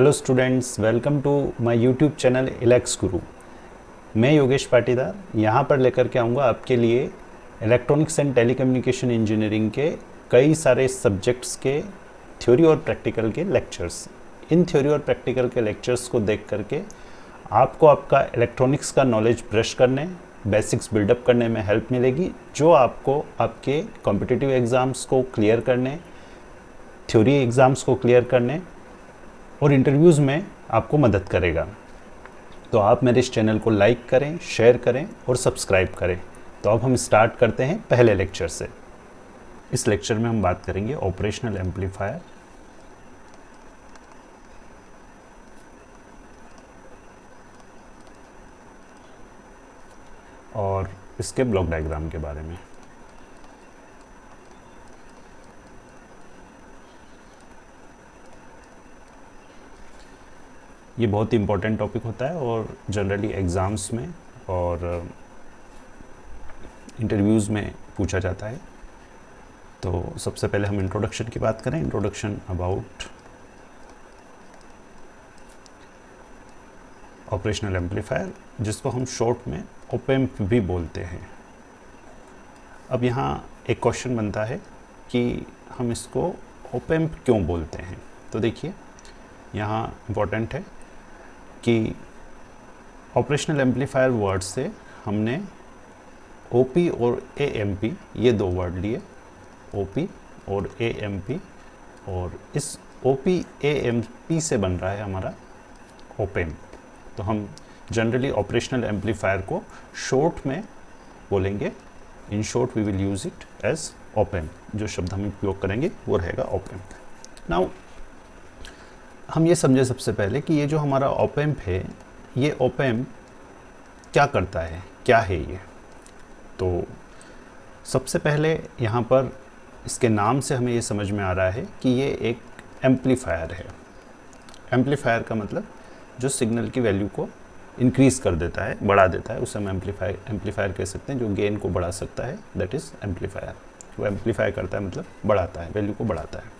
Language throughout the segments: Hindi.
Hello students, welcome to my YouTube channel Elex Guru. मैं योगेश पाटीदार यहाँ पर लेकर के आऊँगा आपके लिए इलेक्ट्रॉनिक्स एंड टेलीकम्युनिकेशन इंजीनियरिंग के कई सारे सब्जेक्ट्स के थ्योरी और प्रैक्टिकल के लेक्चर्स। इन थ्योरी और प्रैक्टिकल के लेक्चर्स को देख करके आपको आपका इलेक्ट्रॉनिक्स का नॉलेज ब्रश करने, बेसिक्स बिल्डअप करने में हेल्प मिलेगी, जो आपको आपके कॉम्पिटिटिव एग्ज़ाम्स को क्लियर करने, थ्योरी एग्ज़ाम्स को क्लियर करने और इंटरव्यूज़ में आपको मदद करेगा। तो आप मेरे इस चैनल को लाइक करें, शेयर करें और सब्सक्राइब करें। तो अब हम स्टार्ट करते हैं पहले लेक्चर से। इस लेक्चर में हम बात करेंगे ऑपरेशनल एम्पलीफायर, और इसके ब्लॉक डायग्राम के बारे में। ये बहुत ही इम्पोर्टेंट टॉपिक होता है और जनरली एग्ज़ाम्स में और इंटरव्यूज़ में पूछा जाता है। तो सबसे पहले हम इंट्रोडक्शन की बात करें। इंट्रोडक्शन अबाउट ऑपरेशनल एम्पलीफायर, जिसको हम शॉर्ट में ओपेम्प भी बोलते हैं। अब यहाँ एक क्वेश्चन बनता है कि हम इसको ओपेम्प क्यों बोलते हैं। तो देखिए, यहाँ इम्पोर्टेंट है कि ऑपरेशनल एम्पलीफायर वर्ड से हमने ओपी और एएमपी ये दो वर्ड लिए, ओपी और एएमपी, और इस ओपी एएमपी से बन रहा है हमारा ओपेम्प। तो हम जनरली ऑपरेशनल एम्पलीफायर को शॉर्ट में बोलेंगे। In short we will use it as op amp. जो शब्द हम उपयोग करेंगे वो रहेगा ओपेम्प। नाउ हम ये समझे सबसे पहले कि ये जो हमारा ओपेम्प है, ये ओपेम्प क्या करता है, क्या है ये। तो सबसे पहले यहाँ पर इसके नाम से हमें ये समझ में आ रहा है कि ये एक एम्पलीफायर है। एम्पलीफायर का मतलब जो सिग्नल की वैल्यू को इंक्रीज़ कर देता है, बढ़ा देता है, उसे हम एम्पलीफायर कह सकते हैं। जो गेन को बढ़ा सकता है, दैट इज़ एम्पलीफायर। वो एम्पलीफाई करता है मतलब बढ़ाता है, वैल्यू को बढ़ाता है।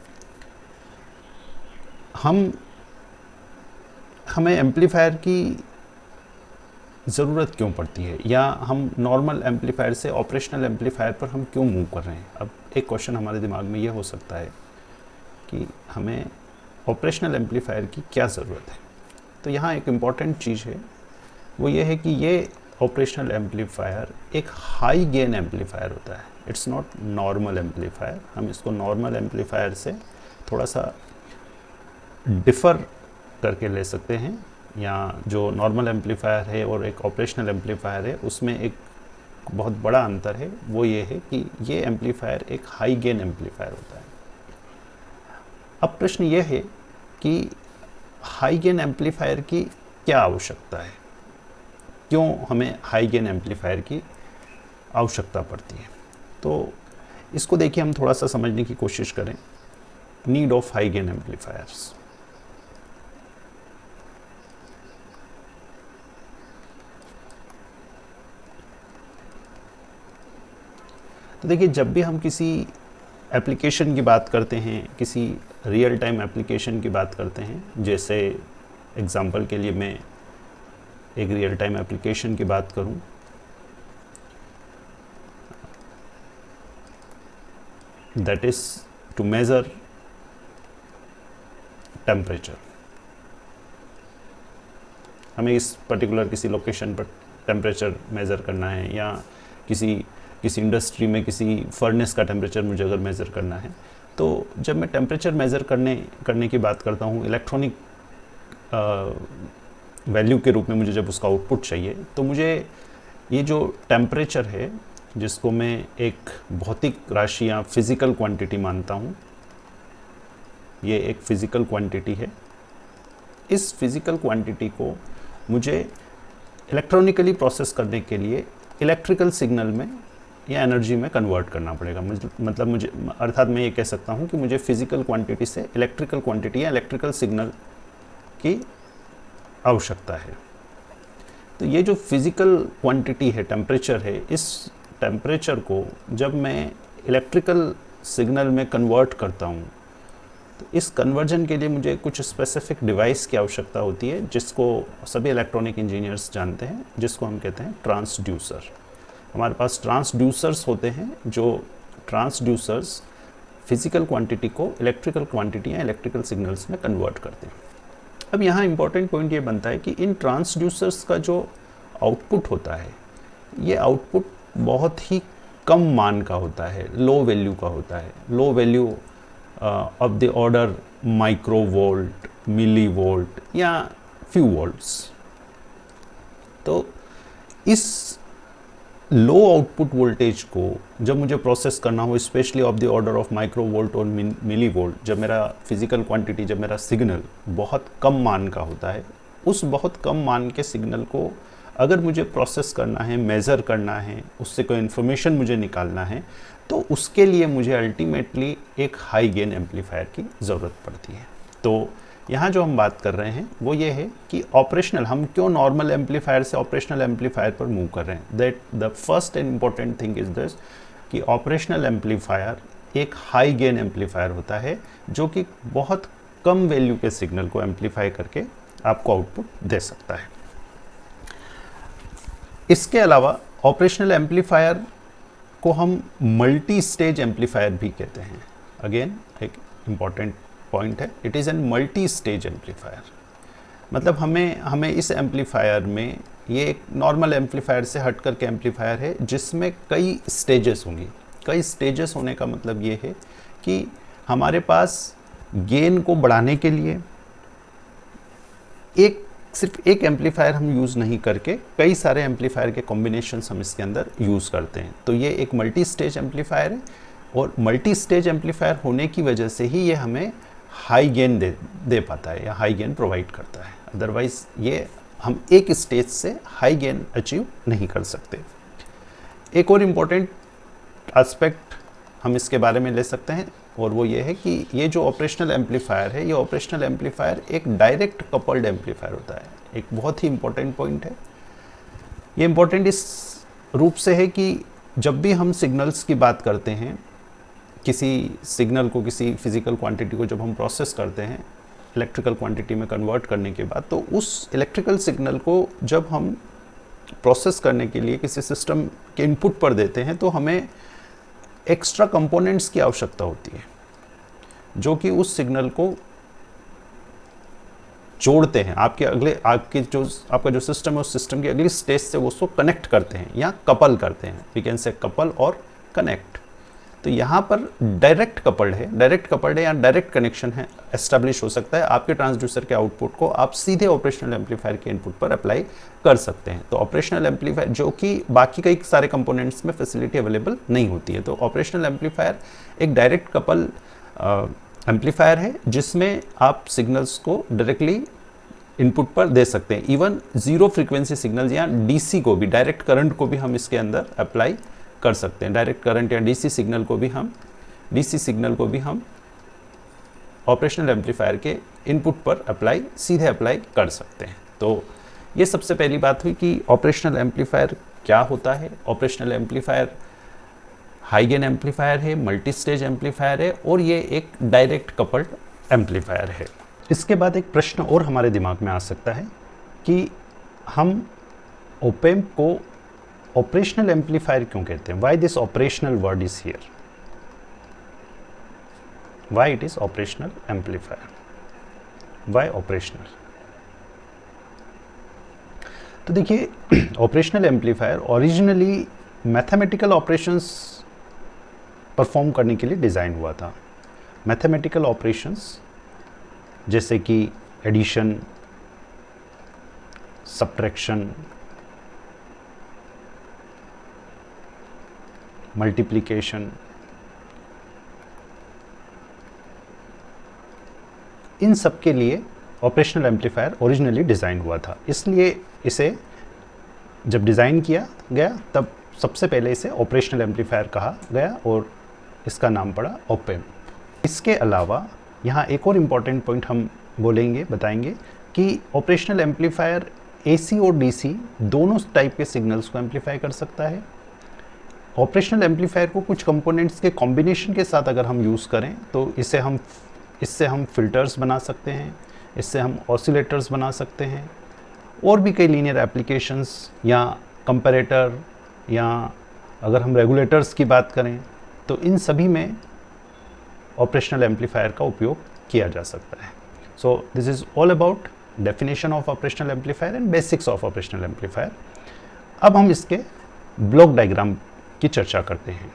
हमें एम्पलीफायर की ज़रूरत क्यों पड़ती है, या हम नॉर्मल एम्पलीफायर से ऑपरेशनल एम्पलीफायर पर हम क्यों मूव कर रहे हैं। अब एक क्वेश्चन हमारे दिमाग में ये हो सकता है कि हमें ऑपरेशनल एम्पलीफायर की क्या ज़रूरत है। तो यहाँ एक इम्पॉर्टेंट चीज़ है, वो ये है कि ये ऑपरेशनल एम्पलीफायर एक हाई गेन एम्पलीफायर होता है। It's not normal amplifier. हम इसको नॉर्मल एम्पलीफायर से थोड़ा सा डिफ़र करके ले सकते हैं, या जो नॉर्मल एम्पलीफायर है और एक ऑपरेशनल एम्पलीफायर है उसमें एक बहुत बड़ा अंतर है। वो ये है कि ये एम्पलीफायर एक हाई गेन एम्पलीफायर होता है। अब प्रश्न ये है कि हाई गेन एम्पलीफायर की क्या आवश्यकता है, क्यों हमें हाई गेन एम्पलीफायर की आवश्यकता पड़ती है। तो इसको देखिए, हम थोड़ा सा समझने की कोशिश करें। Need of high gain amplifiers. तो देखिए, जब भी हम किसी एप्लीकेशन की बात करते हैं, किसी रियल टाइम एप्लीकेशन की बात करते हैं, जैसे एग्जांपल के लिए मैं एक रियल टाइम एप्लीकेशन की बात करूं, that is to measure temperature. हमें इस पर्टिकुलर किसी लोकेशन पर टेम्परेचर मेज़र करना है, या किसी इंडस्ट्री में किसी फर्नेस का टेम्परेचर मुझे अगर मेज़र करना है, तो जब मैं टेम्परेचर मेज़र करने की बात करता हूँ, इलेक्ट्रॉनिक वैल्यू के रूप में मुझे जब उसका आउटपुट चाहिए, तो मुझे ये जो टेम्परेचर है, जिसको मैं एक भौतिक राशि या फिज़िकल क्वांटिटी मानता हूँ, ये एक फ़िज़िकल क्वांटिटी है। इस फिज़िकल क्वांटिटी को मुझे इलेक्ट्रॉनिकली प्रोसेस करने के लिए इलेक्ट्रिकल सिग्नल में या एनर्जी में कन्वर्ट करना पड़ेगा। मतलब मुझे, अर्थात मैं ये कह सकता हूँ कि मुझे फिज़िकल क्वांटिटी से इलेक्ट्रिकल क्वांटिटी या इलेक्ट्रिकल सिग्नल की आवश्यकता है। तो ये जो फिज़िकल क्वांटिटी है, टेम्परेचर है, इस टेम्परेचर को जब मैं इलेक्ट्रिकल सिग्नल में कन्वर्ट करता हूँ, तो इस कन्वर्जन के लिए मुझे कुछ स्पेसिफिक डिवाइस की आवश्यकता होती है, जिसको सभी इलेक्ट्रॉनिक इंजीनियर्स जानते हैं, जिसको हम कहते हैं ट्रांसड्यूसर। हमारे पास ट्रांसड्यूसर्स होते हैं, जो ट्रांसड्यूसर्स फिजिकल क्वांटिटी को इलेक्ट्रिकल क्वांटिटी या इलेक्ट्रिकल सिग्नल्स में कन्वर्ट करते हैं। अब यहाँ इंपॉर्टेंट पॉइंट ये बनता है कि इन ट्रांसड्यूसर्स का जो आउटपुट होता है, ये आउटपुट बहुत ही कम मान का होता है, लो वैल्यू का होता है, low value of the order microvolt, milli volt या फ्यू वोल्ट्स। तो इस लो आउटपुट वोल्टेज को जब मुझे प्रोसेस करना हो, specially of the order of microvolt और मिली वोल्ट, जब मेरा फिजिकल क्वांटिटी, जब मेरा सिग्नल बहुत कम मान का होता है, उस बहुत कम मान के सिग्नल को अगर मुझे प्रोसेस करना है, मेज़र करना है, उससे कोई इन्फॉर्मेशन मुझे निकालना है, तो उसके लिए मुझे अल्टीमेटली एक हाई गेन एम्पलीफायर की ज़रूरत पड़ती है। तो यहाँ जो हम बात कर रहे हैं वो ये है कि ऑपरेशनल, हम क्यों नॉर्मल एम्पलीफायर से ऑपरेशनल एम्पलीफायर पर मूव कर रहे हैं। That the first and important thing is this कि ऑपरेशनल एम्पलीफायर एक हाई गेन एम्पलीफायर होता है, जो कि बहुत कम वैल्यू के सिग्नल को एम्पलीफाई करके आपको आउटपुट दे सकता है। इसके अलावा ऑपरेशनल एम्पलीफायर को हम मल्टी स्टेज एम्पलीफायर भी कहते हैं। अगेन एक इम्पॉर्टेंट पॉइंट है, it is an multi stage amplifier. मतलब हमें इस एम्पलीफायर में, ये एक नॉर्मल एम्पलीफायर से हट करके एम्पलीफायर है जिसमें कई स्टेजेस होंगी। कई स्टेजेस होने का मतलब ये है कि हमारे पास गेन को बढ़ाने के लिए सिर्फ एक एम्पलीफायर हम यूज़ नहीं करके कई सारे एम्पलीफायर के कॉम्बिनेशंस हम इसके अंदर यूज़ करते हैं। तो ये एक मल्टी स्टेज एम्पलीफायर है, और मल्टी स्टेज एम्पलीफायर होने की वजह से ही ये हमें हाई गेन दे पाता है या हाई गेन प्रोवाइड करता है। अदरवाइज़ ये हम एक स्टेज से हाई गेन अचीव नहीं कर सकते। एक और इम्पोर्टेंट एस्पेक्ट हम इसके बारे में ले सकते हैं, और वो ये है कि ये जो ऑपरेशनल एम्पलीफायर है, ये ऑपरेशनल एम्पलीफायर एक डायरेक्ट कपल्ड एम्पलीफायर होता है। एक बहुत ही इम्पोर्टेंट पॉइंट है। ये इम्पोर्टेंट इस रूप से है कि जब भी हम सिग्नल्स की बात करते हैं, किसी सिग्नल को, किसी फिजिकल क्वांटिटी को जब हम प्रोसेस करते हैं इलेक्ट्रिकल क्वांटिटी में कन्वर्ट करने के बाद, तो उस इलेक्ट्रिकल सिग्नल को जब हम प्रोसेस करने के लिए किसी सिस्टम के इनपुट पर देते हैं, तो हमें एक्स्ट्रा कंपोनेंट्स की आवश्यकता होती है, जो कि उस सिग्नल को जोड़ते हैं, आपका जो सिस्टम है उस सिस्टम की अगली स्टेज से वो उसको कनेक्ट करते हैं या कपल करते हैं। वी कैन से कपल और कनेक्ट। तो यहाँ पर डायरेक्ट कपल्ड है या डायरेक्ट कनेक्शन है एस्टेब्लिश हो सकता है। आपके ट्रांसड्यूसर के आउटपुट को आप सीधे ऑपरेशनल एम्पलीफायर के इनपुट पर अप्लाई कर सकते हैं। तो ऑपरेशनल एम्पलीफायर, जो कि बाकी कई सारे कंपोनेंट्स में फैसिलिटी अवेलेबल नहीं होती है, तो ऑपरेशनल एम्पलीफायर एक डायरेक्ट कपल एम्पलीफायर है, जिसमें आप सिग्नल्स को डायरेक्टली इनपुट पर दे सकते हैं। इवन जीरो फ्रीक्वेंसी सिग्नल या डीसी को भी, डायरेक्ट करंट को भी हम इसके अंदर अप्लाई कर सकते हैं। डायरेक्ट करंट या डीसी सिग्नल को भी हम ऑपरेशनल एम्पलीफायर के इनपुट पर सीधे अप्लाई कर सकते हैं। तो ये सबसे पहली बात हुई कि ऑपरेशनल एम्पलीफायर क्या होता है। Operational amplifier high gain amplifier है, मल्टी स्टेज एम्पलीफायर है, और ये एक डायरेक्ट कपल्ड एम्पलीफायर है। इसके बाद एक प्रश्न और हमारे दिमाग में आ सकता है कि हम ओपेम्प को ऑपरेशनल एम्पलीफायर क्यों कहते हैं। Why this operational word is here, why it is operational amplifier, why operational. तो देखिए, operational amplifier originally mathematical operations perform करने के लिए डिज़ाइन हुआ था। मैथमेटिकल ऑपरेशंस जैसे कि एडिशन, सब्ट्रैक्शन, मल्टीप्लिकेशन, इन सब के लिए ऑपरेशनल एम्पलीफायर ओरिजिनली डिज़ाइन हुआ था। इसलिए इसे जब डिज़ाइन किया गया तब सबसे पहले इसे ऑपरेशनल एम्पलीफायर कहा गया और इसका नाम पड़ा ओपेम्प। इसके अलावा यहाँ एक और इम्पॉर्टेंट पॉइंट हम बताएंगे कि ऑपरेशनल एम्पलीफायर एसी और डीसी दोनों टाइप के सिग्नल्स को एम्पलीफाई कर सकता है। ऑपरेशनल एम्पलीफायर को कुछ कंपोनेंट्स के कॉम्बिनेशन के साथ अगर हम यूज़ करें तो इसे हम इससे हम फिल्टर्स बना सकते हैं, इससे हम ऑसिलेटर्स बना सकते हैं, और भी कई लीनियर एप्लीकेशंस या कंपैरेटर, या अगर हम रेगुलेटर्स की बात करें तो इन सभी में ऑपरेशनल एम्पलीफायर का उपयोग किया जा सकता है. So this is all about definition of operational amplifier and basics of operational amplifier. अब हम इसके ब्लॉक डायग्राम की चर्चा करते हैं.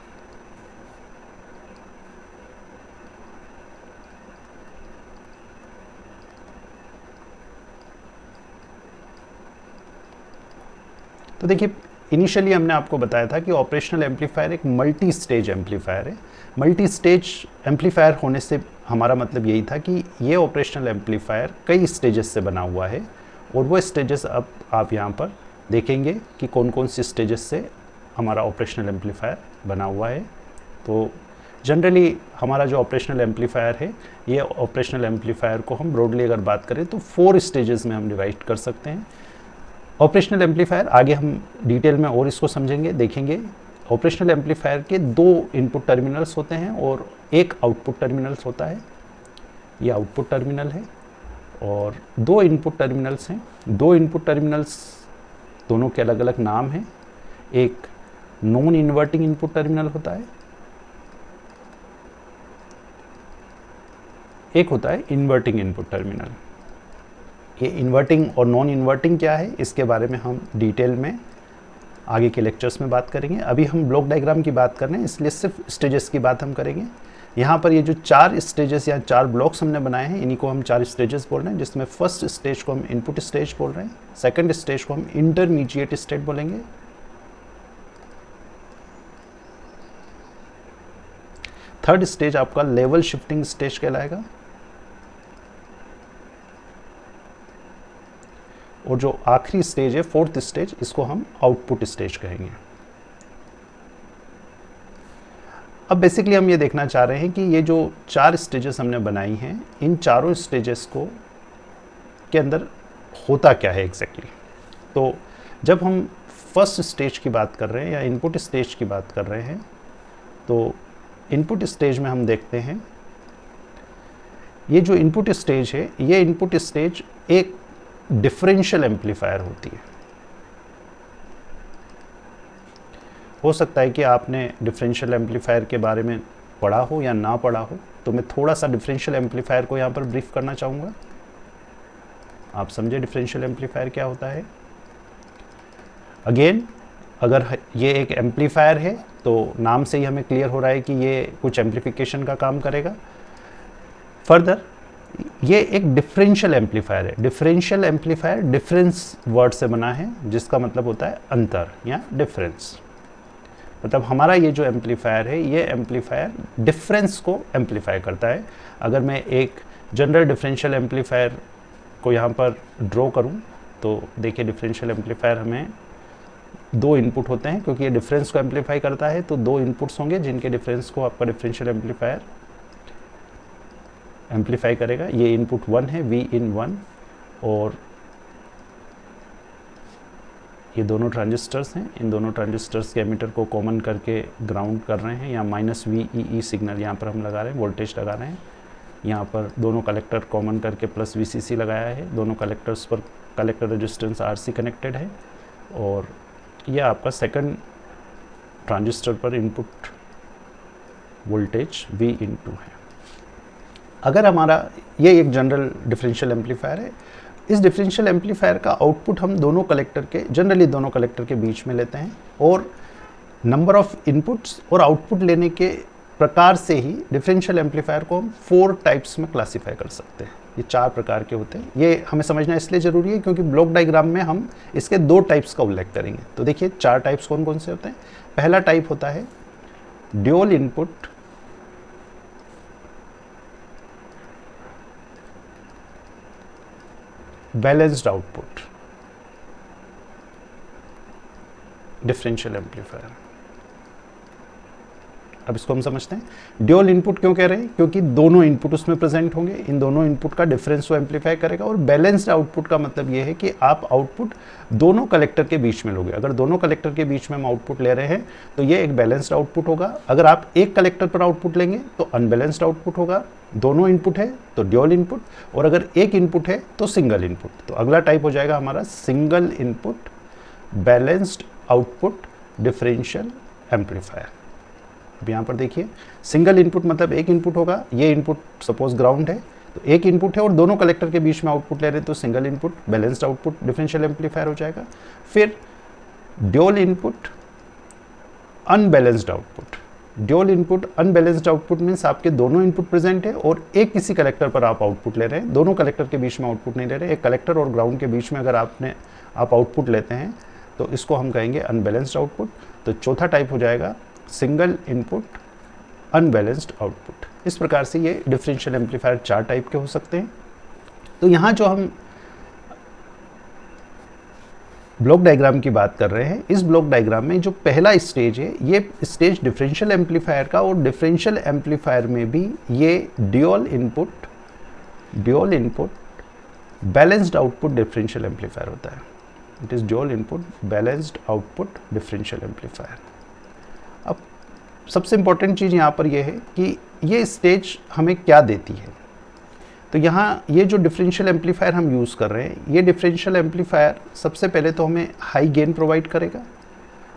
तो देखिए, इनिशियली हमने आपको बताया था कि ऑपरेशनल एम्पलीफायर एक मल्टी स्टेज एम्पलीफायर है. मल्टी स्टेज एम्पलीफायर होने से हमारा मतलब यही था कि ये ऑपरेशनल एम्पलीफायर कई स्टेजेस से बना हुआ है, और वो स्टेजेस अब आप यहाँ पर देखेंगे कि कौन कौन सी स्टेजेस से हमारा ऑपरेशनल एम्पलीफायर बना हुआ है. तो जनरली हमारा जो ऑपरेशनल एम्पलीफायर है, ये ऑपरेशनल एम्पलीफायर को हम ब्रॉडली अगर बात करें तो 4 स्टेजेस में हम डिवाइड कर सकते हैं. ऑपरेशनल एम्पलीफायर आगे हम डिटेल में और इसको समझेंगे, देखेंगे. ऑपरेशनल एम्पलीफायर के 2 इनपुट टर्मिनल्स होते हैं और 1 आउटपुट टर्मिनल्स होता है. ये आउटपुट टर्मिनल है और 2 इनपुट टर्मिनल्स हैं. 2 इनपुट टर्मिनल्स दोनों के अलग अलग नाम हैं. एक नॉन इन्वर्टिंग इनपुट टर्मिनल होता है, एक होता है इन्वर्टिंग इनपुट टर्मिनल. ये इन्वर्टिंग और नॉन इन्वर्टिंग क्या है, इसके बारे में हम डिटेल में आगे के लेक्चर्स में बात करेंगे. अभी हम ब्लॉक डायग्राम की बात कर रहे हैं, इसलिए सिर्फ स्टेजेस की बात हम करेंगे. यहाँ पर ये जो 4 स्टेजेस या 4 ब्लॉक्स हमने बनाए हैं, इन्हीं को हम 4 स्टेजेस बोल रहे हैं, जिसमें फर्स्ट स्टेज को हम इनपुट स्टेज बोल रहे हैं, सेकंड स्टेज को हम इंटरमीडिएट स्टेज बोलेंगे, थर्ड स्टेज आपका लेवल शिफ्टिंग स्टेज कहलाएगा, और जो आखिरी स्टेज है फोर्थ स्टेज, इसको हम आउटपुट स्टेज कहेंगे. अब बेसिकली हम ये देखना चाह रहे हैं कि ये जो 4 स्टेजेस हमने बनाई हैं, इन चारों स्टेजेस को के अंदर होता क्या है एग्जैक्टली. तो जब हम फर्स्ट स्टेज की बात कर रहे हैं या इनपुट स्टेज की बात कर रहे हैं, तो इनपुट स्टेज में हम देखते हैं ये जो इनपुट स्टेज है, ये इनपुट स्टेज एक डिफरेंशियल एम्पलीफायर होती है. हो सकता है कि आपने डिफरेंशियल एम्पलीफायर के बारे में पढ़ा हो या ना पढ़ा हो, तो मैं थोड़ा सा डिफरेंशियल एम्पलीफायर को यहाँ पर ब्रीफ करना चाहूँगा. आप समझे डिफरेंशियल एम्पलीफायर क्या होता है. अगेन, अगर ये एक एम्पलीफायर है तो नाम से ही हमें क्लियर हो रहा है कि ये कुछ एम्पलीफिकेशन का काम करेगा. फर्दर, ये एक डिफरेंशियल एम्पलीफायर है. डिफरेंशियल एम्पलीफायर डिफरेंस वर्ड से बना है, जिसका मतलब होता है अंतर या डिफरेंस. मतलब हमारा ये जो एम्पलीफायर है, ये एम्पलीफायर डिफरेंस को एम्पलीफाई करता है. अगर मैं एक जनरल डिफरेंशियल एम्पलीफायर को यहाँ पर ड्रॉ करूँ, तो देखिए डिफरेंशियल एम्पलीफायर हमें 2 इनपुट होते हैं, क्योंकि ये डिफरेंस को एम्पलीफाई करता है, तो 2 इनपुट्स होंगे जिनके डिफरेंस को आपका डिफरेंशियल एम्पलीफायर एम्पलीफाई करेगा. ये इनपुट 1 है, V in 1, और ये दोनों ट्रांजिस्टर्स हैं. इन दोनों ट्रांजिस्टर्स के एमीटर को कॉमन करके ग्राउंड कर रहे हैं, या -VEE सिग्नल यहाँ पर हम लगा रहे हैं, वोल्टेज लगा रहे हैं. यहाँ पर दोनों कलेक्टर कॉमन करके +VCC लगाया है. दोनों कलेक्टर्स पर कलेक्टर रेजिस्टेंस RC कनेक्टेड है, और यह आपका सेकंड ट्रांजिस्टर पर इनपुट वोल्टेज V in 2 है. अगर हमारा ये एक जनरल डिफरेंशियल एम्पलीफायर है, इस डिफरेंशियल एम्पलीफायर का आउटपुट हम दोनों कलेक्टर के, जनरली दोनों कलेक्टर के बीच में लेते हैं, और नंबर ऑफ इनपुट्स और आउटपुट लेने के प्रकार से ही डिफरेंशियल एम्पलीफायर को हम 4 टाइप्स में क्लासीफाई कर सकते हैं. ये 4 प्रकार के होते हैं. ये हमें समझना इसलिए ज़रूरी है क्योंकि ब्लॉक डायग्राम में हम इसके 2 टाइप्स का उल्लेख करेंगे. तो देखिए 4 टाइप्स कौन कौन से होते हैं. पहला टाइप होता है dual input balanced output differential amplifier. अब इसको हम समझते हैं। ड्यूअल इनपुट क्यों कह रहे हैं? क्योंकि दोनों इनपुट उसमें प्रेजेंट होंगे, इन दोनों इनपुट का डिफरेंस वो एम्पलीफाई करेगा। और बैलेंस्ड आउटपुट का मतलब ये है कि आप आउटपुट दोनों कलेक्टर के बीच में लोगे। अगर दोनों कलेक्टर के बीच में हम आउटपुट ले रहे हैं तो ये एक बैलेंस्ड आउटपुट होगा। अगर आप एक कलेक्टर पर आउटपुट लेंगे तो अनबैलेंस्ड आउटपुट होगा। दोनों इनपुट है तो ड्यूअल इनपुट, और अगर एक इनपुट है तो सिंगल इनपुट। तो अगला टाइप हो जाएगा हमारा single input balanced output differential amplifier. अब यहाँ पर देखिए, सिंगल इनपुट मतलब एक इनपुट होगा, ये इनपुट सपोज ग्राउंड है तो एक इनपुट है और दोनों कलेक्टर के बीच में आउटपुट ले रहे हैं तो single input balanced output differential amplifier हो जाएगा। फिर dual input unbalanced output. Dual input unbalanced output means आपके दोनों इनपुट प्रेजेंट है और एक किसी कलेक्टर पर आप आउटपुट ले रहे हैं, दोनों कलेक्टर के बीच में आउटपुट नहीं ले रहे। एक कलेक्टर और ग्राउंड के बीच में अगर आप आउटपुट लेते हैं तो इसको हम कहेंगे अनबैलेंस्ड आउटपुट। तो चौथा टाइप हो जाएगा सिंगल इनपुट अनबैलेंस्ड आउटपुट। इस प्रकार से ये डिफरेंशियल एम्पलीफायर 4 टाइप के हो सकते हैं। तो यहाँ जो हम ब्लॉक डायग्राम की बात कर रहे हैं, इस ब्लॉक डायग्राम में जो पहला स्टेज है ये स्टेज डिफरेंशियल एम्पलीफायर का, और डिफरेंशियल एम्पलीफायर में भी ये dual input balanced output differential amplifier होता है। It is dual input balanced output differential amplifier. अब सबसे इंपॉर्टेंट चीज़ यहाँ पर यह है कि ये स्टेज हमें क्या देती है। तो यहाँ ये जो डिफरेंशियल एम्पलीफायर हम यूज़ कर रहे हैं, ये डिफरेंशियल एम्पलीफायर सबसे पहले तो हमें हाई गेन प्रोवाइड करेगा,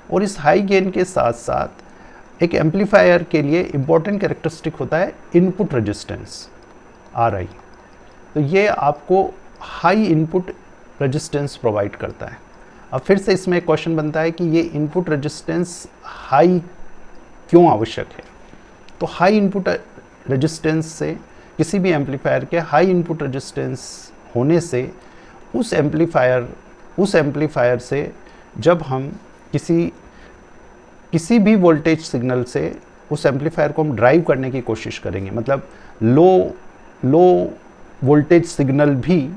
और इस हाई गेन के साथ साथ एक एम्पलीफायर के लिए इम्पॉर्टेंट कैरेक्टरिस्टिक होता है इनपुट रेजिस्टेंस RI। तो ये आपको हाई इनपुट रेजिस्टेंस प्रोवाइड करता है। अब फिर से इसमें एक क्वेश्चन बनता है कि ये इनपुट रेजिस्टेंस हाई क्यों आवश्यक है। तो हाई इनपुट रेजिस्टेंस से, किसी भी एम्पलीफायर के हाई इनपुट रेजिस्टेंस होने से उस एम्पलीफायर से जब हम किसी भी वोल्टेज सिग्नल से उस एम्पलीफायर को हम ड्राइव करने की कोशिश करेंगे, मतलब लो वोल्टेज सिग्नल भी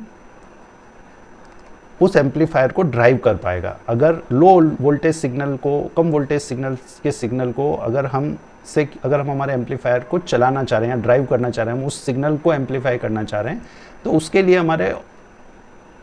उस एम्पलीफायर को ड्राइव कर पाएगा। अगर लो वोल्टेज सिग्नल को, कम वोल्टेज सिग्नल को अगर हम हमारे एम्पलीफायर को चलाना चाह रहे हैं या ड्राइव करना चाह रहे हैं, हम उस सिग्नल को एम्पलीफाई करना चाह रहे हैं, तो उसके लिए हमारे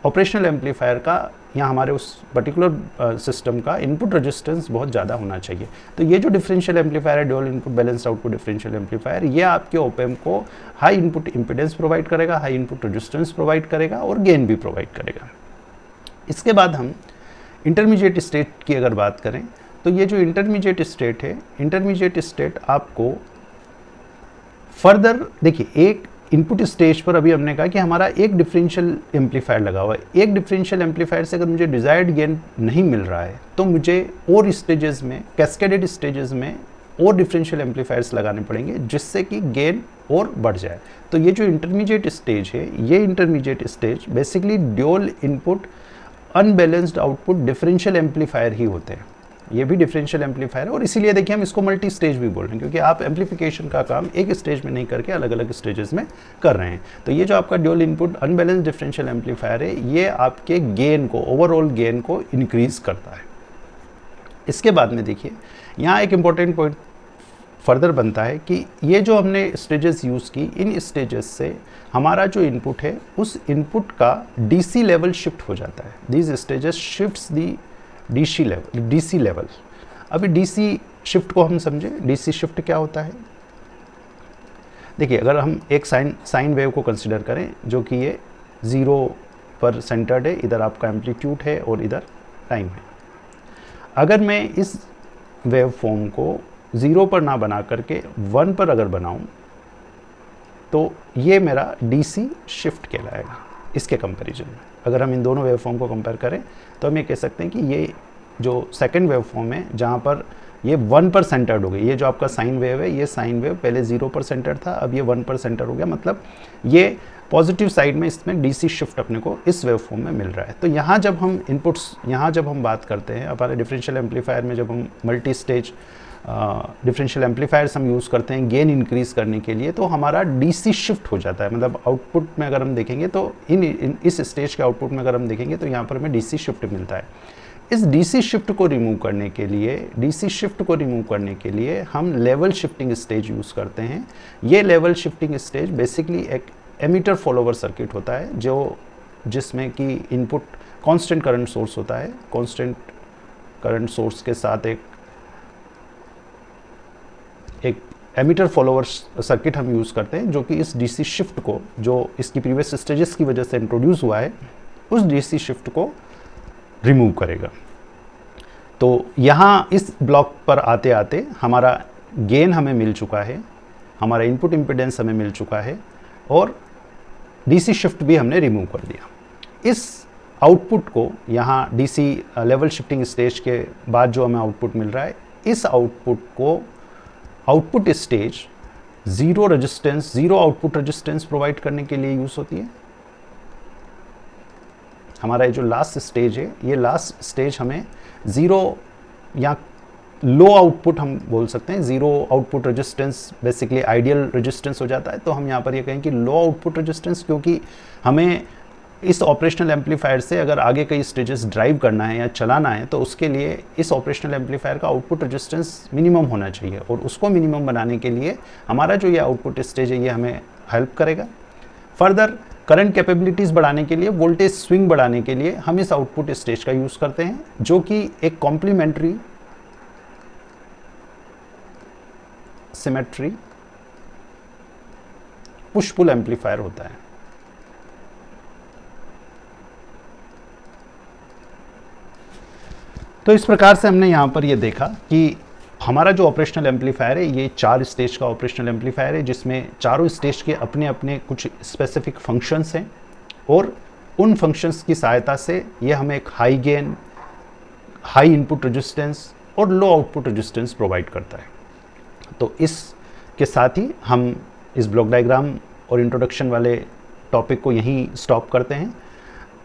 ऑपरेशनल एम्पलीफायर का या हमारे उस पर्टिकुलर सिस्टम का इनपुट रेजिस्टेंस बहुत ज़्यादा होना चाहिए। तो ये जो डिफरेंशियल एम्पलीफायर है, dual input balanced output differential amplifier, ये आपके ओपैम्प को हाई इनपुट इम्पीडेंस प्रोवाइड करेगा, हाई इनपुट रेजिस्टेंस प्रोवाइड करेगा और गेन भी प्रोवाइड करेगा। इसके बाद हम इंटरमीडिएट स्टेट की अगर बात करें, तो ये जो इंटरमीडिएट स्टेट है, इंटरमीडिएट स्टेट आपको फर्दर, देखिए एक इनपुट स्टेज पर अभी हमने कहा कि हमारा एक डिफरेंशियल एम्पलीफायर लगा हुआ है। एक डिफरेंशियल एम्पलीफायर से अगर मुझे डिजायर्ड गेन नहीं मिल रहा है तो मुझे और स्टेजेस में, कैस्केडेड स्टेजेस में और डिफरेंशियल एम्पलीफायर्स लगाने पड़ेंगे जिससे कि गेन और बढ़ जाए। तो ये जो इंटरमीडिएट स्टेज है, ये intermediate stage basically dual input unbalanced output differential amplifier ही होते हैं। ये भी डिफरेंशियल एम्पलीफायर है और इसीलिए देखिए हम इसको मल्टी स्टेज भी बोल रहे हैं, क्योंकि आप एम्पलीफिकेशन का काम एक स्टेज में नहीं करके अलग अलग स्टेजेस में कर रहे हैं। तो ये जो आपका dual input unbalanced differential amplifier है, ये आपके गेन को, ओवरऑल गेन को इंक्रीज करता है। इसके बाद में देखिए यहाँ एक इंपॉर्टेंट पॉइंट फर्दर बनता है कि ये जो हमने स्टेजेस यूज़ की, इन स्टेजेस से हमारा जो इनपुट है उस इनपुट का DC लेवल शिफ्ट हो जाता है। These stages shifts the DC level. अभी DC शिफ्ट को हम समझे, DC शिफ्ट क्या होता है। देखिए अगर हम एक साइन वेव को कंसिडर करें जो कि ये 0 पर सेंटर्ड है, इधर आपका एम्पलीट्यूड है और इधर टाइम है। अगर मैं इस वेव फॉर्म को 0 पर ना बना करके 1 पर अगर बनाऊं तो ये मेरा DC शिफ्ट कहलाएगा। इसके कंपैरिजन में अगर हम इन दोनों वेव फॉर्म को कंपेयर करें तो हम ये कह सकते हैं कि ये जो सेकंड वेव फॉर्म है जहाँ पर ये 1 पर सेंटर्ड हो गई, ये जो आपका साइन वेव है, ये साइन वेव पहले 0 पर सेंटर्ड था, अब ये 1 पर सेंटर हो गया, मतलब ये पॉजिटिव साइड में इसमें DC शिफ्ट अपने को इस वेव फॉर्म में मिल रहा है। तो यहाँ जब हम इनपुट्स, यहाँ जब हम बात करते हैं हमारे डिफरेंशियल एम्पलीफायर में, जब हम मल्टी स्टेज डिफरेंशियल एम्पलीफायर्स हम यूज़ करते हैं गेन इंक्रीज़ करने के लिए, तो हमारा DC शिफ्ट हो जाता है। मतलब आउटपुट में अगर हम देखेंगे तो इस स्टेज के आउटपुट में अगर हम देखेंगे तो यहाँ पर हमें DC शिफ्ट मिलता है। इस डीसी शिफ्ट को रिमूव करने के लिए हम लेवल शिफ्टिंग स्टेज यूज़ करते हैं। ये लेवल शिफ्टिंग स्टेज बेसिकली एक एमीटर फॉलोवर सर्किट होता है जिसमें कि इनपुट कांस्टेंट करंट सोर्स होता है। कांस्टेंट करंट सोर्स के साथ एक एमीटर फॉलोवर सर्किट हम यूज़ करते हैं जो कि इस डीसी शिफ्ट को, जो इसकी प्रीवियस स्टेजेस की वजह से इंट्रोड्यूस हुआ है, उस डीसी शिफ्ट को रिमूव करेगा। तो यहाँ इस ब्लॉक पर आते आते हमारा गेन हमें मिल चुका है, हमारा इनपुट इम्पीडेंस हमें मिल चुका है और डीसी शिफ्ट भी हमने रिमूव कर दिया। इस आउटपुट को यहाँ डीसी लेवल शिफ्टिंग स्टेज के बाद जो हमें आउटपुट मिल रहा है, इस आउटपुट को output stage zero output resistance provide करने के लिए यूज़ होती है। हमारा ये जो लास्ट स्टेज है, ये लास्ट स्टेज हमें ज़ीरो या लो आउटपुट हम बोल सकते हैं। Zero output resistance basically ideal resistance हो जाता है। तो हम यहाँ पर ये कहें कि लो आउटपुट रेजिस्टेंस, क्योंकि हमें इस ऑपरेशनल एम्पलीफायर से अगर आगे कई स्टेजेस ड्राइव करना है या चलाना है तो उसके लिए इस ऑपरेशनल एम्पलीफायर का आउटपुट रेजिस्टेंस मिनिमम होना चाहिए, और उसको मिनिमम बनाने के लिए हमारा जो ये आउटपुट स्टेज है ये हमें हेल्प करेगा। फर्दर करंट कैपेबिलिटीज़ बढ़ाने के लिए, वोल्टेज स्विंग बढ़ाने के लिए हम इस आउटपुट स्टेज का यूज़ करते हैं, जो कि एक complementary symmetry push pull amplifier होता है। तो इस प्रकार से हमने यहाँ पर ये देखा कि हमारा जो ऑपरेशनल एम्पलीफायर है ये 4 स्टेज का ऑपरेशनल एम्पलीफायर है, जिसमें चारों स्टेज के अपने अपने कुछ स्पेसिफिक फंक्शंस हैं, और उन फंक्शंस की सहायता से ये हमें एक high gain, high input resistance और लो आउटपुट रेजिस्टेंस प्रोवाइड करता है। तो इसके साथ ही हम इस ब्लॉक डायग्राम और इंट्रोडक्शन वाले टॉपिक को यहीं स्टॉप करते हैं।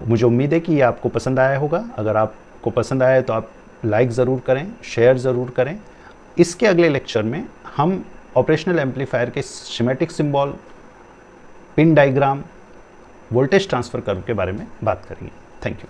मुझे उम्मीद है कि ये आपको पसंद आया होगा। अगर आपको पसंद आया है तो आप लाइक ज़रूर करें, शेयर ज़रूर करें। इसके अगले लेक्चर में हम ऑपरेशनल एम्पलीफायर के schematic symbol, pin diagram, voltage transfer curve के बारे में बात करेंगे। Thank you.